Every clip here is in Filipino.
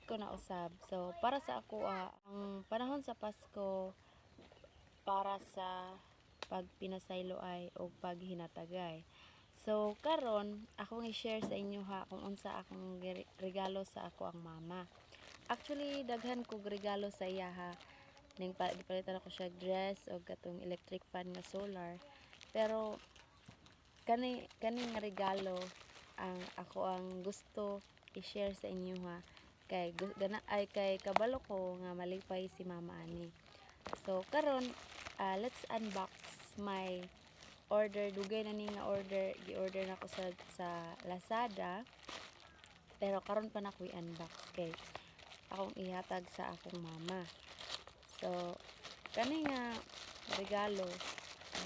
Pasko na usab. So para sa ako ang panahon sa Pasko para sa pagpinasaylo ay o paghinatagay. So karon ako i-share sa inyo ha kung unsa akong regalo sa ako ang mama. Actually daghan kog regalo sa iya ha. Ning gipalitan ako siya dress o katong electric fan nga solar. Pero kani nga regalo ang ako ang gusto i-share sa inyo ha. Kay kabalo ko nga malipay si mama ani. So karon let's unbox my order. Dugay na ni nga order, gi-order na ko sa Lazada. Pero karon pa na ko i-unbox kay akong ihatag sa akong mama. So kani nga regalo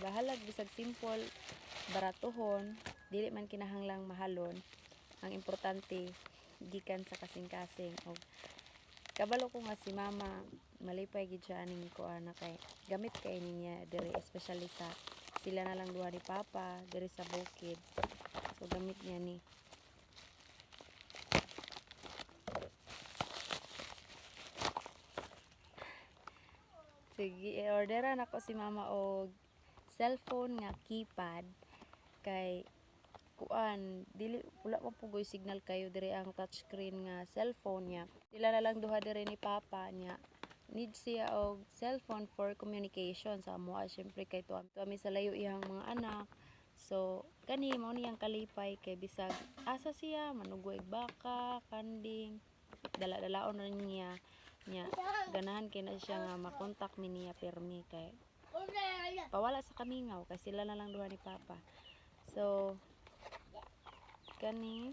bahalag bisag simple, baratuhon, dili man kinahanglang mahalon. Ang importante gikan sa kasing-kasing og kabalo ko nga si mama malipay gid siya aning kuan kay gamit kay niya diri especially sa sila na lang duha ni papa diri sa bukid. So gamit niya ni. Sige, i-orderan ako si mama og cellphone nga keypad kay kuan dili wala pa pugoy signal kayo diri ang touchscreen nga cellphone niya. Sila na lang duha diri ni papa niya. Need siya og cellphone for communication sa amoa syempre kay tuami sa layo iyang mga anak. So kani mao niyang kalipay kay bisag asa siya manugoy baka, kanding, dala-dalaon na niya ganahan kay na siya nga makontak mi niya permi kay pawala sa kamingaw kay sila na lang duha ni papa. So kani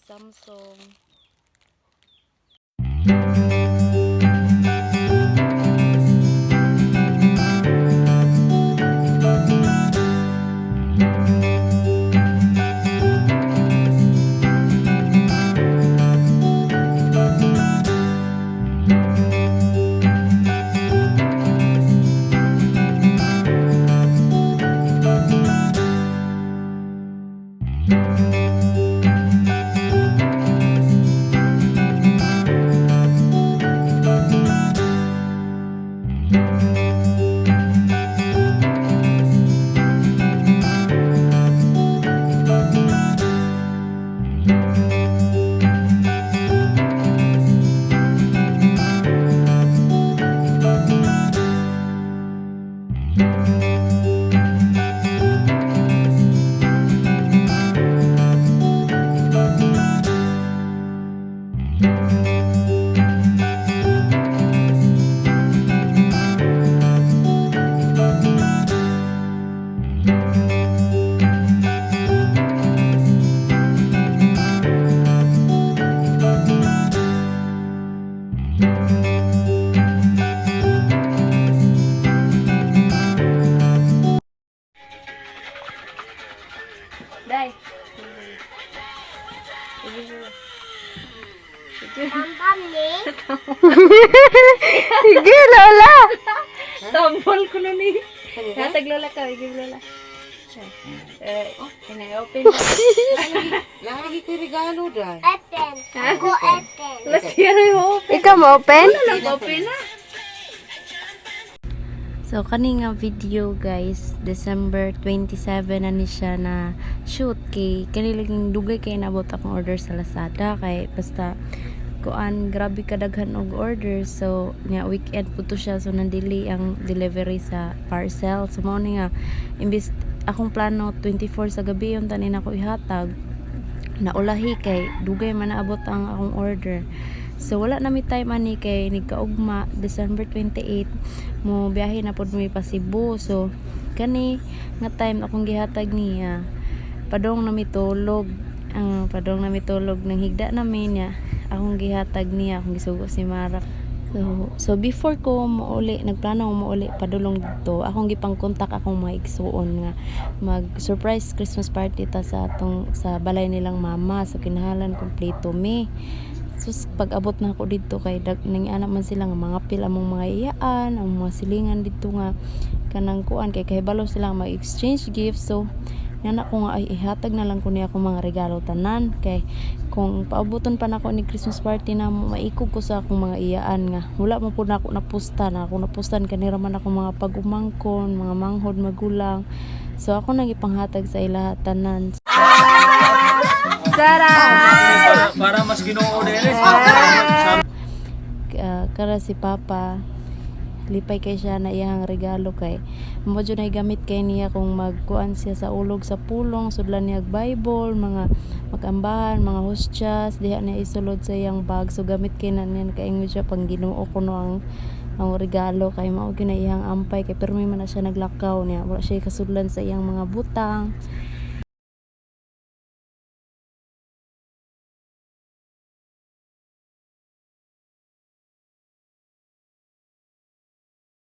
Samsung Day. Sige, Lola. Tambol ko na ni. Hatag Lola ka, sige Lola. Ina-open. Lagi ko regalo dahil. Open. Ako open. Lasira yung open. Ikaw mo open? Open na. So kani nga video guys, December 27 na ni siya na shoot kay kanilang dugay kay nabot akong order sa Lazada kay basta kuan grabe kadaghan og order. So nya weekend po to siya, so nandili ang delivery sa parcel. So mao ni nga imbis akong plano 24 sa gabi yung tanin ako ihatag, naulahi kay dugay man naabot ang akong order. So wala na mi time ani kay nigkaugma December 28 mo biyahe na pud mi pa Cebu. So kani nga time akong gihatag niya padong na mitulog nang higda namin niya akong gihatag niya, akong gisugo si Mara. So before ko mauli nagplano ko mauli padulong dito, akong gipang-kontak akong mga igsuon nga mag surprise Christmas party ta sa balay nilang mama. So kinahanglan kompleto mi. So pag abot na ako dito kay nangianak man sila nga mga pil among mga iyaan, ang mga silingan dito nga kanang kuan kay kahibalo sila mag exchange gifts. So Yan ako nga ay ihatag na lang ko niya akong mga regalo tanan kay kung paabuton pa nako ni Christmas party na maikog ko sa akong mga iyaan nga wala man pud nako napusta na ako napustan kanira man ako mga pagumangkon, mga manghod magulang. So ako nang ipanghatag sa ila tanan. Para mas Ginoo din. Kara si Papa lipay kay siya na iyang regalo kay mo jud ay gamit kay niya kung magkuan siya sa ulog sa pulong sudlan niya Bible mga magambahan mga hostyas diha na isulod sa iyang bag so gamit kay na niya kaingon siya pang Ginoo kuno ang regalo kay mao gyud na iyang ampay kay pero may man na siya naglakaw niya wala siya kasudlan sa iyang mga butang